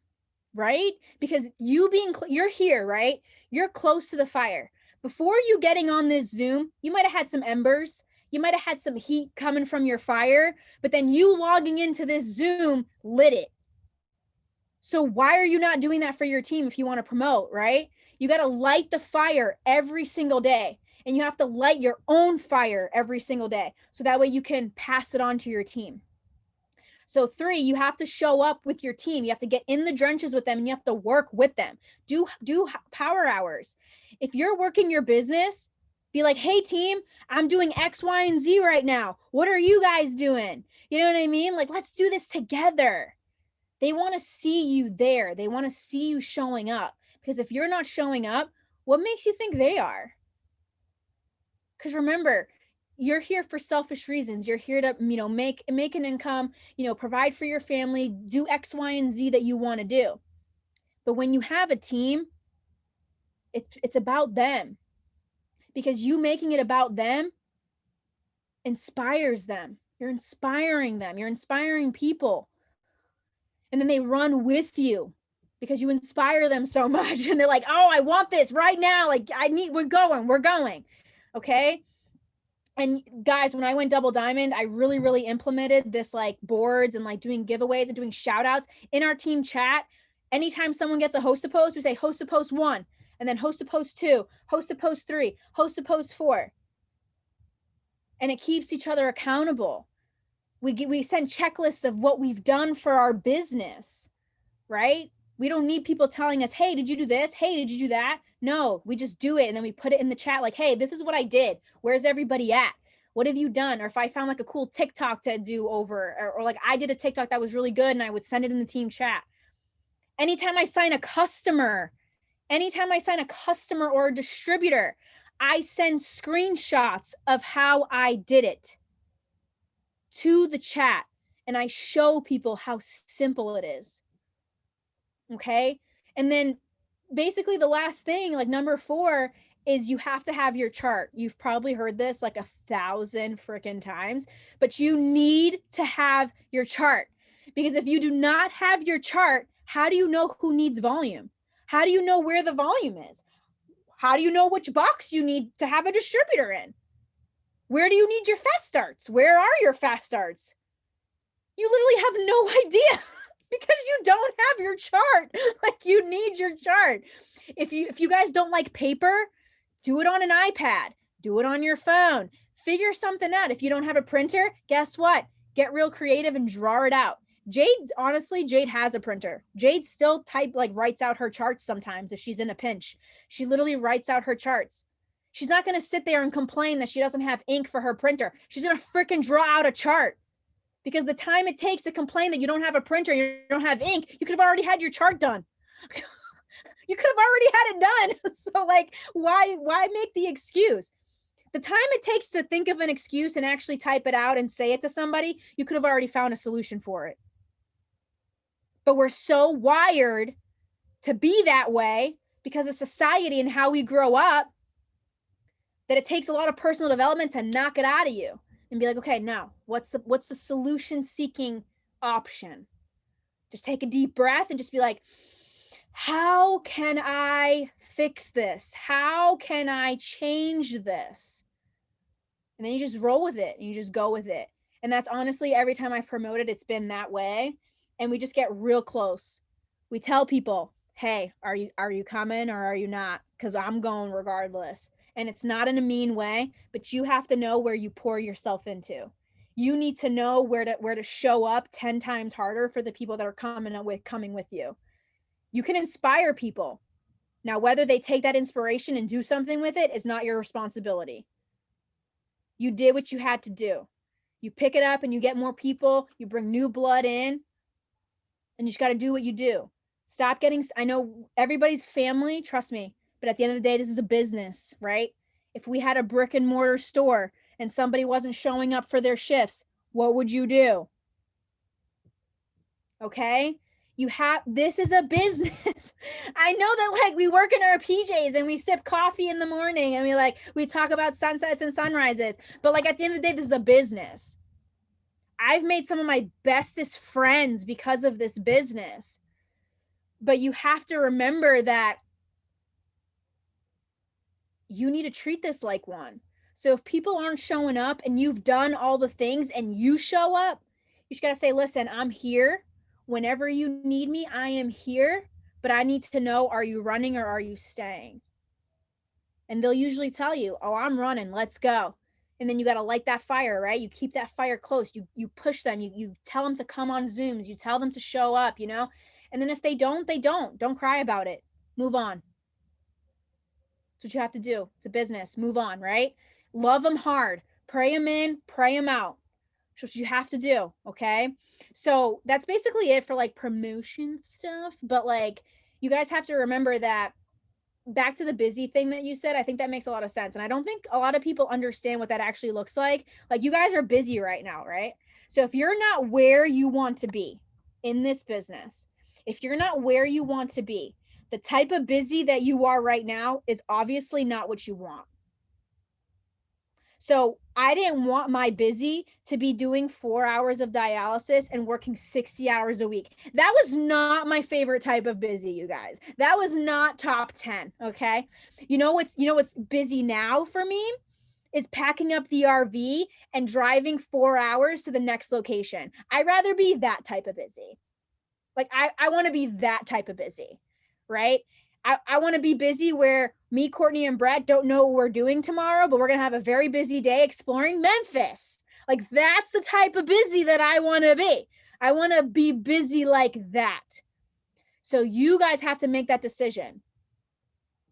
right? Because you're here, right? You're close to the fire. Before you getting on this Zoom, you might have had some embers. You might have had some heat coming from your fire, but then you logging into this Zoom lit it. So why are you not doing that for your team if you want to promote, right? You got to light the fire every single day, and you have to light your own fire every single day. So that way you can pass it on to your team. So 3, you have to show up with your team. You have to get in the trenches with them and you have to work with them. Do power hours. If you're working your business, be like, hey team, I'm doing X, Y, and Z right now. What are you guys doing? You know what I mean? Like, let's do this together. They want to see you there. They want to see you showing up. Because if you're not showing up, what makes you think they are? Because remember, you're here for selfish reasons. You're here to, make an income, provide for your family, do X, Y, and Z that you want to do. But when you have a team, it's about them. Because you making it about them inspires them. You're inspiring them. You're inspiring people. And then they run with you because you inspire them so much. And they're like, oh, I want this right now. Like, we're going. Okay. And guys, when I went double diamond, I really, really implemented this, like, boards and like doing giveaways and doing shout outs in our team chat. Anytime someone gets a host to post, we say host to post 1, and then host to post 2, host to post 3, host to post 4. And it keeps each other accountable. We send checklists of what we've done for our business, right? We don't need people telling us, hey, did you do this? Hey, did you do that? No, we just do it. And then we put it in the chat like, hey, this is what I did. Where's everybody at? What have you done? Or if I found like a cool TikTok to do over, or like I did a TikTok that was really good and I would send it in the team chat. Anytime I sign a customer or a distributor, I send screenshots of how I did it to the chat and I show people how simple it is. Okay. And then basically the last thing, like number 4, is you have to have your chart. You've probably heard this like 1,000 freaking times, but you need to have your chart, because if you do not have your chart, how do you know who needs volume? How do you know where the volume is? How do you know which box you need to have a distributor in? Where do you need your fast starts? Where are your fast starts? You literally have no idea. Because you don't have your chart. Like, you need your chart. If you guys don't like paper, do it on an iPad, do it on your phone, figure something out. If you don't have a printer, guess what? Get real creative and draw it out. Jade has a printer. Jade still writes out her charts sometimes if she's in a pinch. She literally writes out her charts. She's not going to sit there and complain that she doesn't have ink for her printer. She's going to freaking draw out a chart. Because the time it takes to complain that you don't have a printer, you don't have ink, you could have already had your chart done. You could have already had it done. So like, why make the excuse? The time it takes to think of an excuse and actually type it out and say it to somebody, you could have already found a solution for it. But we're so wired to be that way because of society and how we grow up that it takes a lot of personal development to knock it out of you. And be like, okay, now what's the solution seeking option? Just take a deep breath and just be like, how can I fix this? How can I change this? And then you just roll with it and you just go with it. And that's honestly, every time I've promoted, it's been that way. And we just get real close. We tell people, hey, are you coming or are you not? Because I'm going regardless. And it's not in a mean way, but you have to know where you pour yourself into. You need to know where to show up 10 times harder for the people that are coming with you. You can inspire people. Now, whether they take that inspiration and do something with it is not your responsibility. You did what you had to do. You pick it up and you get more people, you bring new blood in, and you just got to do what you do. Stop getting, I know everybody's family, trust me, but at the end of the day, this is a business, right? If we had a brick and mortar store and somebody wasn't showing up for their shifts, what would you do? Okay? This is a business. I know that like we work in our PJs and we sip coffee in the morning and we talk about sunsets and sunrises, but like at the end of the day, this is a business. I've made some of my bestest friends because of this business. But you have to remember that you need to treat this like one. So if people aren't showing up and you've done all the things and you show up, you just got to say, listen, I'm here. Whenever you need me, I am here. But I need to know, are you running or are you staying? And they'll usually tell you, oh, I'm running. Let's go. And then you got to light that fire, right? You keep that fire close. You push them. You tell them to come on Zooms. You tell them to show up, you know? And then if they don't, they don't. Don't cry about it. Move on. That's what you have to do. It's a business. Move on, right? Love them hard. Pray them in, pray them out. That's what you have to do, okay? So that's basically it for like promotion stuff. But like, you guys have to remember that back to the busy thing that you said, I think that makes a lot of sense. And I don't think a lot of people understand what that actually looks like. Like, you guys are busy right now, right? So if you're not where you want to be in this business, if you're not where you want to be, the type of busy that you are right now is obviously not what you want. So I didn't want my busy to be doing 4 hours of dialysis and working 60 hours a week. That was not my favorite type of busy, you guys. That was not top 10. Okay. What's busy now for me is packing up the RV and driving 4 hours to the next location. I'd rather be that type of busy. Like, I want to be that type of busy, right? I want to be busy where me, Courtney, and Brett don't know what we're doing tomorrow, but we're going to have a very busy day exploring Memphis. Like, that's the type of busy that I want to be. I want to be busy like that. So you guys have to make that decision.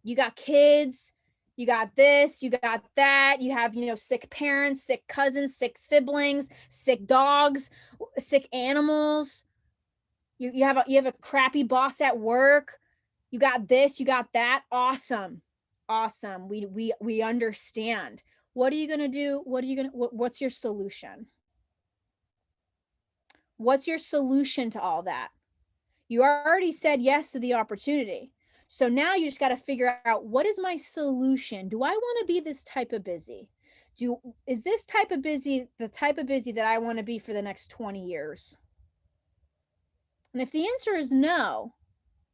You got kids, you got this, you got that. You have, sick parents, sick cousins, sick siblings, sick dogs, sick animals. You have a crappy boss at work. You got this, you got that. Awesome. We understand. What are you going to do? What's your solution? What's your solution to all that? You already said yes to the opportunity. So now you just got to figure out, what is my solution? Do I want to be this type of busy? Is this type of busy the type of busy that I want to be for the next 20 years? And if the answer is no,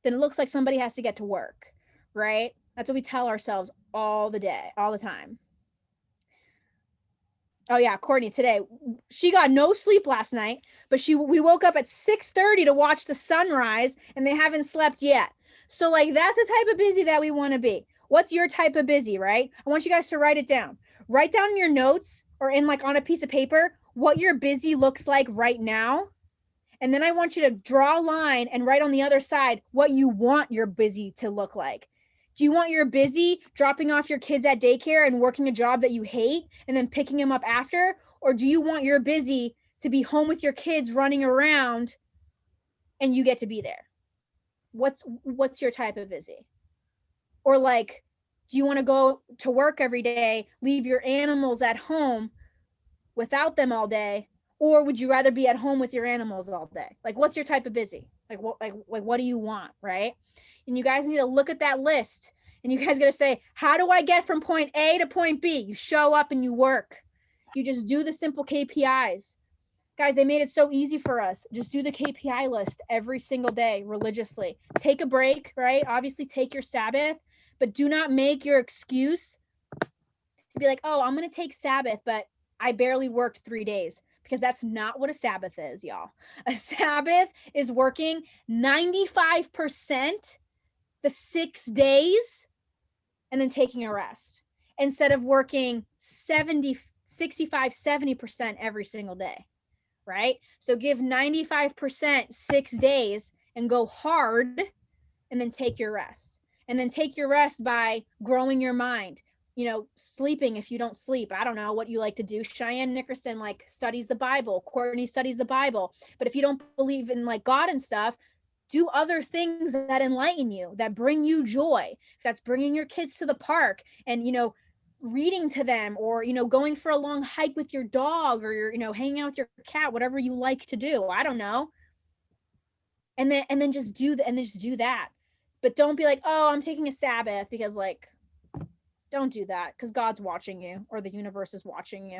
then it looks like somebody has to get to work, right? That's what we tell ourselves all the time. Oh yeah, Courtney, today, she got no sleep last night, but we woke up at 6:30 to watch the sunrise, and they haven't slept yet. So like, that's the type of busy that we want to be. What's your type of busy, right? I want you guys to write it down. Write down in your notes or in like on a piece of paper what your busy looks like right now. And then I want you to draw a line and write on the other side what you want your busy to look like. Do you want your busy dropping off your kids at daycare and working a job that you hate and then picking them up after? Or do you want your busy to be home with your kids running around and you get to be there? What's your type of busy? Or like, do you want to go to work every day, leave your animals at home without them all day? Or would you rather be at home with your animals all day? Like, what's your type of busy? Like, what do you want, right? And you guys need to look at that list, and you guys got to say, how do I get from point A to point B? You show up and you work. You just do the simple KPIs. Guys, they made it so easy for us. Just do the KPI list every single day religiously. Take a break, right? Obviously take your Sabbath, but do not make your excuse to be like, oh, I'm going to take Sabbath, but I barely worked 3 days. Because that's not what a Sabbath is, y'all. A Sabbath is working 95% the 6 days and then taking a rest, instead of working 65, 70% every single day, right? So give 95% 6 days and go hard, and then take your rest. And then take your rest by growing your mind, sleeping if you don't sleep. I don't know what you like to do. Cheyenne Nickerson like studies the Bible. Courtney studies the Bible. But if you don't believe in like God and stuff, do other things that enlighten you, that bring you joy. If that's bringing your kids to the park and, reading to them, or, going for a long hike with your dog, or you're, hanging out with your cat, whatever you like to do. I don't know. And then just do that. But don't be like, oh, I'm taking a Sabbath, because like, don't do that, because God's watching you, or the universe is watching you.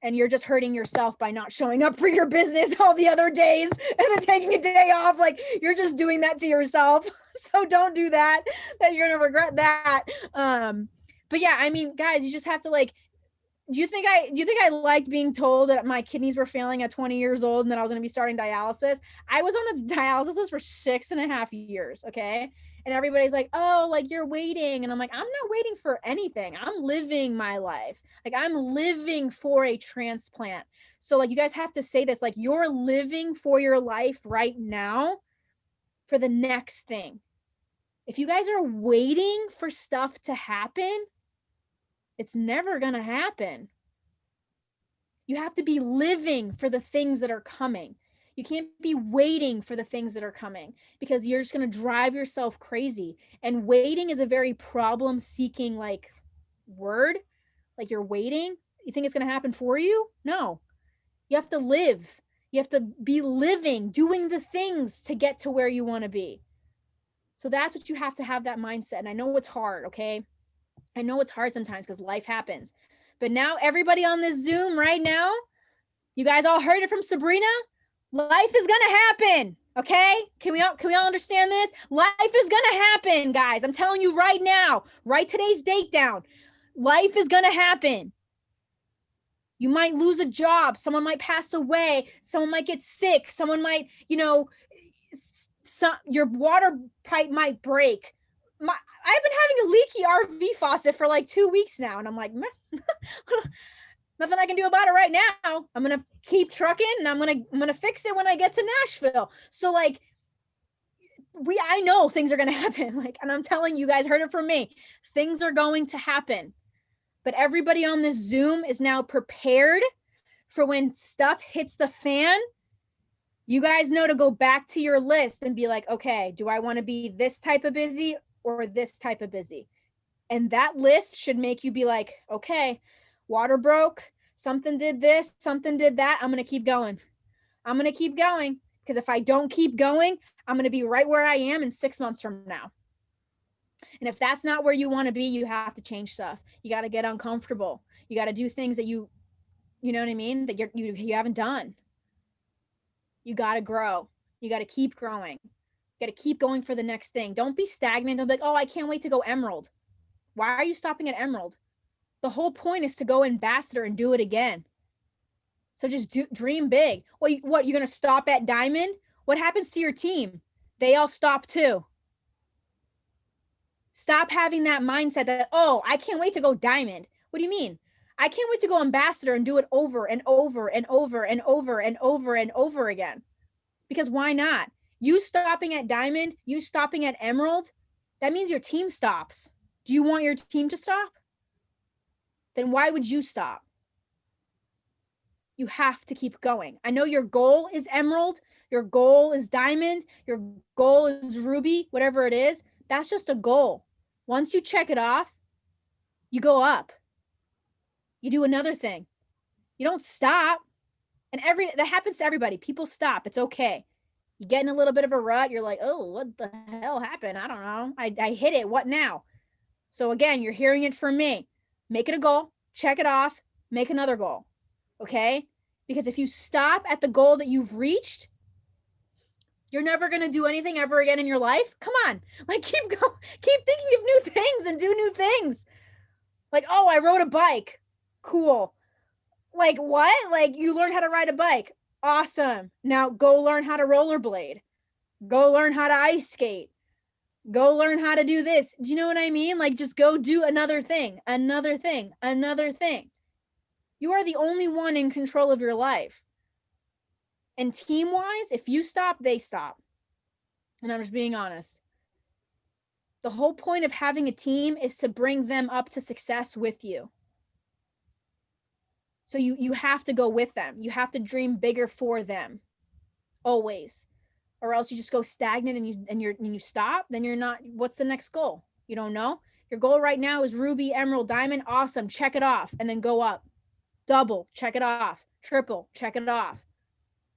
And you're just hurting yourself by not showing up for your business all the other days and then taking a day off. Like, you're just doing that to yourself. So don't do that. You're going to regret that. But yeah, I mean, guys, you just have to like, do you think I liked being told that my kidneys were failing at 20 years old and that I was going to be starting dialysis? I was on the dialysis list for 6.5 years. Okay. And everybody's like, oh, like you're waiting. And I'm like, I'm not waiting for anything. I'm living my life. Like I'm living for a transplant. So like you guys have to say this, like you're living for your life right now for the next thing. If you guys are waiting for stuff to happen, it's never going to happen. You have to be living for the things that are coming. You can't be waiting for the things that are coming because you're just going to drive yourself crazy. And waiting is a very problem seeking like word. Like you're waiting. You think it's going to happen for you? No. You have to live. You have to be living, doing the things to get to where you want to be. So that's what you have to have that mindset. And I know it's hard, okay? I know it's hard sometimes because life happens. But now everybody on this Zoom right now, you guys all heard it from Sabrina. Life is gonna happen. Okay? Can we all understand this? Life is gonna happen, guys. I'm telling you right now. Write today's date down. Life is gonna happen. You might lose a job. Someone might pass away. Someone might get sick. Someone might, your water pipe might break. I've been having a leaky RV faucet for like 2 weeks now, and I'm like, nothing I can do about it right now. I'm gonna keep trucking, and I'm gonna fix it when I get to Nashville. So like, I know things are gonna happen. Like, and I'm telling you guys, heard it from me. Things are going to happen, but everybody on this Zoom is now prepared for when stuff hits the fan. You guys know to go back to your list and be like, okay, do I want to be this type of busy or this type of busy? And that list should make you be like, okay, water broke, something did this, something did that. I'm going to keep going. I'm going to keep going because if I don't keep going, I'm going to be right where I am in 6 months from now. And if that's not where you want to be, you have to change stuff. You got to get uncomfortable. You got to do things that you know what I mean? That you haven't done. You got to grow. You got to keep growing. You got to keep going for the next thing. Don't be stagnant. Don't be like, oh, I can't wait to go Emerald. Why are you stopping at Emerald? The whole point is to go ambassador and do it again. So just dream big. Well, what, you're going to stop at Diamond? What happens to your team? They all stop too. Stop having that mindset that, oh, I can't wait to go Diamond. What do you mean? I can't wait to go ambassador and do it over and over and over and over and over and over again. Because why not? You stopping at Diamond, you stopping at Emerald, that means your team stops. Do you want your team to stop? Then why would you stop? You have to keep going. I know your goal is Emerald, your goal is Diamond, your goal is Ruby, whatever it is. That's just a goal. Once you check it off, you go up. You do another thing. You don't stop. And that happens to everybody. People stop. It's okay. You get in a little bit of a rut. You're like, oh, what the hell happened? I don't know. I hit it. What now? So again, you're hearing it from me. Make it a goal. Check it off. Make another goal. Okay? Because if you stop at the goal that you've reached, you're never going to do anything ever again in your life. Come on. Like keep going. Keep thinking of new things and do new things. Like, oh, I rode a bike. Cool. Like what? Like you learned how to ride a bike. Awesome. Now go learn how to rollerblade. Go learn how to ice skate. Go learn how to do this. Do you know what I mean? Like just go do another thing, another thing, another thing. You are the only one in control of your life. And team-wise, if you stop, they stop. And I'm just being honest. The whole point of having a team is to bring them up to success with you. So you have to go with them. You have to dream bigger for them. Always. Or else you just go stagnant and you stop, then you're not, what's the next goal? You don't know. Your goal right now is Ruby, Emerald, Diamond. Awesome. Check it off and then go up. Double, check it off. Triple, check it off.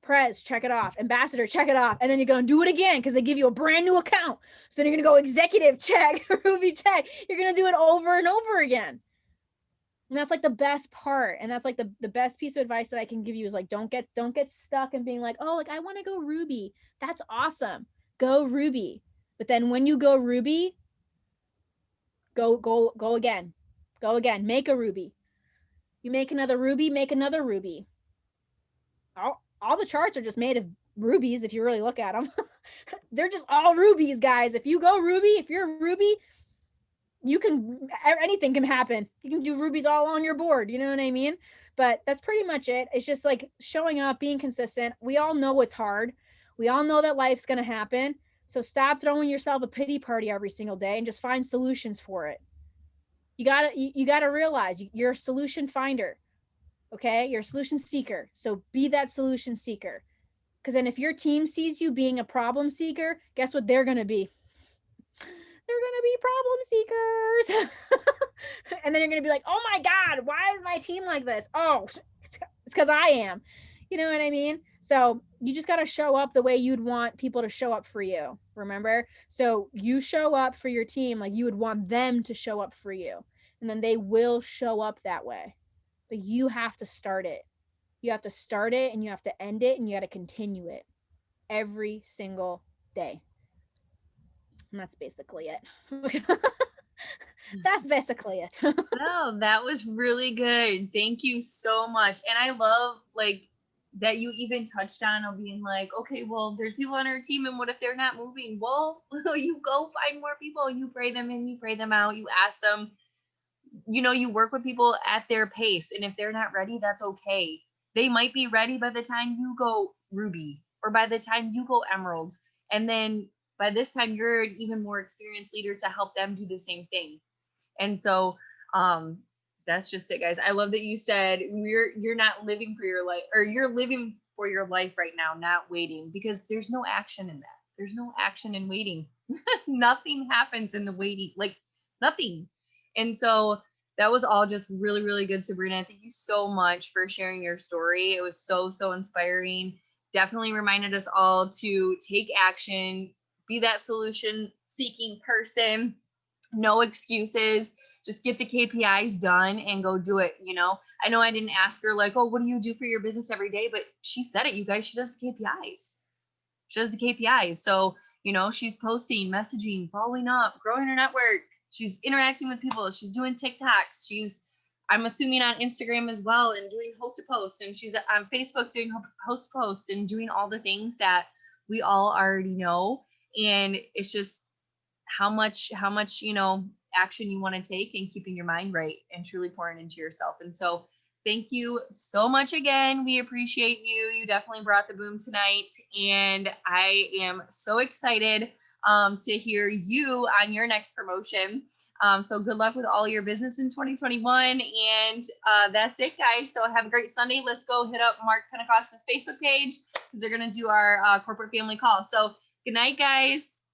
Prez, check it off. Ambassador, check it off. And then you're going to do it again because they give you a brand new account. So then you're going to go executive, check, Ruby, check. You're going to do it over and over again. And that's like the best part. And that's like the best piece of advice that I can give you is like, don't get stuck in being like, oh, like I want to go Ruby. That's awesome. Go Ruby. But then when you go Ruby, go again. Go again. Make a Ruby. You make another Ruby, make another Ruby. All the charts are just made of rubies if you really look at them. They're just all rubies, guys. If you go ruby, if you're a ruby, anything can happen. You can do rubies all on your board. You know what I mean? But that's pretty much it. It's just like showing up, being consistent. We all know it's hard. We all know that life's going to happen. So stop throwing yourself a pity party every single day and just find solutions for it. You got to realize you're a solution finder. Okay? You're a solution seeker. So be that solution seeker. Because then if your team sees you being a problem seeker, guess what they're going to be? They're going to be problem seekers. And then you're going to be like, oh my God, why is my team like this? Oh, it's because I am. You know what I mean? So you just got to show up the way you'd want people to show up for you. Remember? So you show up for your team like you would want them to show up for you. And then they will show up that way. But you have to start it. You have to start it and you have to end it and you got to continue it every single day. And that's basically it. That's basically it. Oh, that was really good. Thank you so much. And I love like that you even touched on of being like, okay, well, there's people on our team, and what if they're not moving? Well, you go find more people, you pray them in, you pray them out, you ask them, you know, you work with people at their pace. And if they're not ready, that's okay. They might be ready by the time you go ruby or by the time you go emeralds. And then by this time, you're an even more experienced leader to help them do the same thing. And so that's just it, guys. I love that you said you're not living for your life, or you're living for your life right now, not waiting, because there's no action in that. There's no action in waiting. Nothing happens in the waiting, like nothing. And so that was all just really, really good, Sabrina. Thank you so much for sharing your story. It was so, so inspiring. Definitely reminded us all to take action, be that solution seeking person. No excuses. Just get the KPIs done and go do it. You know, I know I didn't ask her like, oh, what do you do for your business every day? But she said it, you guys. She does the KPIs. She does the KPIs. So, you know, she's posting, messaging, following up, growing her network. She's interacting with people. She's doing TikToks. I'm assuming, on Instagram as well, and doing host to posts. And she's on Facebook doing host posts and doing all the things that we all already know. And it's just how much, you know, action you want to take and keeping your mind right and truly pouring into yourself. And so thank you so much again. We appreciate you. You definitely brought the boom tonight. And I am so excited to hear you on your next promotion. So good luck with all your business in 2021. And that's it, guys. So have a great Sunday. Let's go hit up Mark Pentecost's Facebook page because they're going to do our corporate family call. So good night, guys.